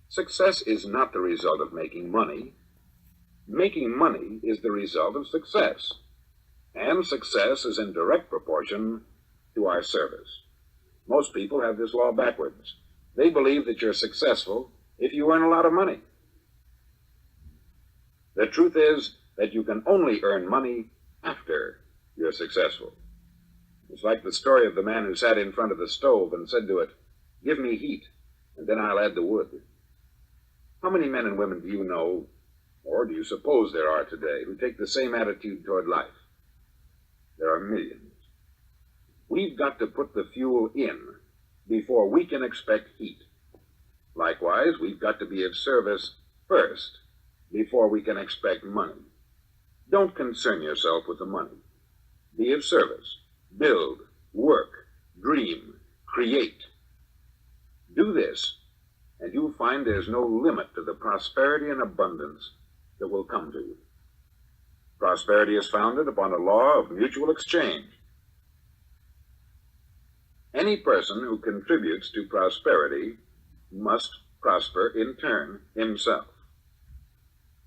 Success is not the result of making money. Making money is the result of success. And success is in direct proportion to our service. Most people have this law backwards. They believe that you're successful if you earn a lot of money. The truth is that you can only earn money after you're successful. It's like the story of the man who sat in front of the stove and said to it, "Give me heat, and then I'll add the wood." How many men and women do you know, or do you suppose there are today, who take the same attitude toward life? There are millions. We've got to put the fuel in before we can expect heat. Likewise, we've got to be of service first before we can expect money. Don't concern yourself with the money. Be of service. Build, work, dream, create. Do this, and you'll find there's no limit to the prosperity and abundance that will come to you. Prosperity is founded upon a law of mutual exchange. Any person who contributes to prosperity must prosper in turn himself.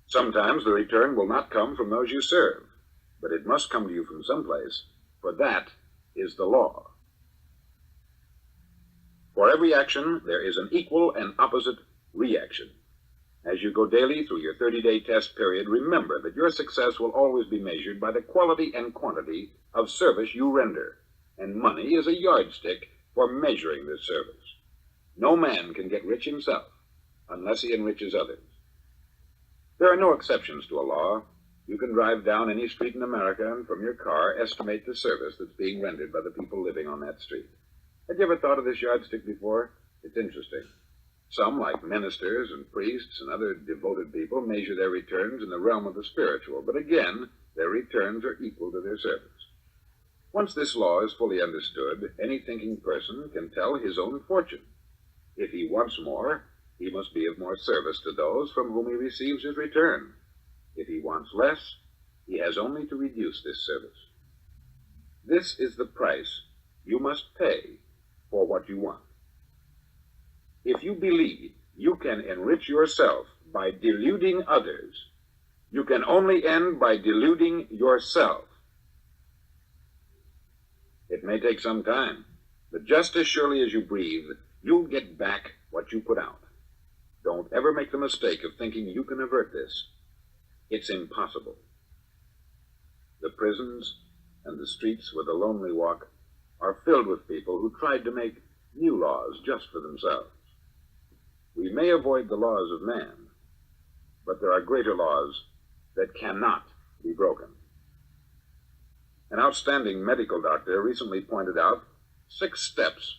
Sometimes the return will not come from those you serve, but it must come to you from someplace, for that is the law. For every action, there is an equal and opposite reaction. As you go daily through your 30-day test period, remember that your success will always be measured by the quality and quantity of service you render, and money is a yardstick for measuring this service. No man can get rich himself unless he enriches others. There are no exceptions to a law. You can drive down any street in America and from your car estimate the service that's being rendered by the people living on that street. Have you ever thought of this yardstick before? It's interesting. Some, like ministers and priests and other devoted people, measure their returns in the realm of the spiritual, but again, their returns are equal to their service. Once this law is fully understood, any thinking person can tell his own fortune. If he wants more, he must be of more service to those from whom he receives his return. If he wants less, he has only to reduce this service. This is the price you must pay for what you want. If you believe you can enrich yourself by deluding others, you can only end by deluding yourself. It may take some time, but just as surely as you breathe, you'll get back what you put out. Don't ever make the mistake of thinking you can avert this. It's impossible. The prisons and the streets where the lonely walk are filled with people who tried to make new laws just for themselves. We may avoid the laws of man, but there are greater laws that cannot be broken. An outstanding medical doctor recently pointed out 6 steps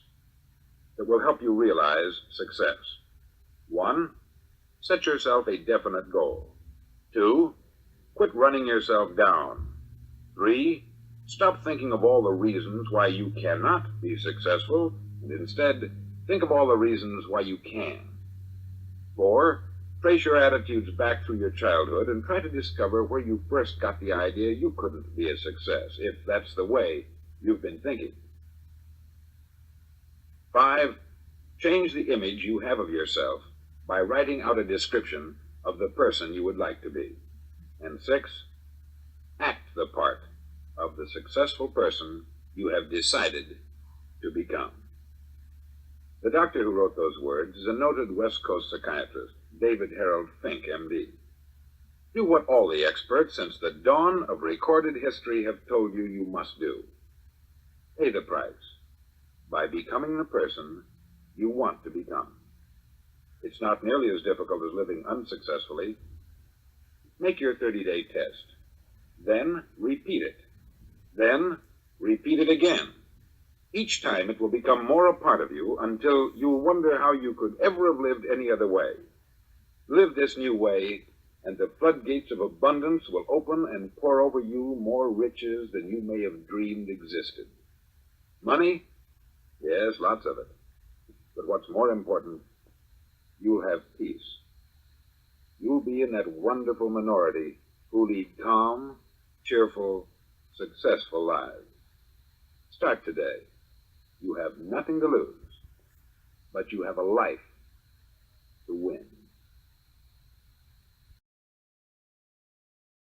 that will help you realize success. 1, set yourself a definite goal. 2, quit running yourself down. 3, stop thinking of all the reasons why you cannot be successful, and instead think of all the reasons why you can. 4, trace your attitudes back through your childhood and try to discover where you first got the idea you couldn't be a success, if that's the way you've been thinking. 5, change the image you have of yourself by writing out a description of the person you would like to be. And 6, act the part of the successful person you have decided to become. The doctor who wrote those words is a noted West Coast psychiatrist, David Harold Fink, M.D. Do what all the experts since the dawn of recorded history have told you you must do. Pay the price by becoming the person you want to become. It's not nearly as difficult as living unsuccessfully. Make your 30-day test. Then repeat it. Then repeat it again. Each time it will become more a part of you until you'll wonder how you could ever have lived any other way. Live this new way, and the floodgates of abundance will open and pour over you more riches than you may have dreamed existed. Money? Yes, lots of it. But what's more important, you'll have peace. You'll be in that wonderful minority who lead calm, cheerful, successful lives. Start today. You have nothing to lose, but you have a life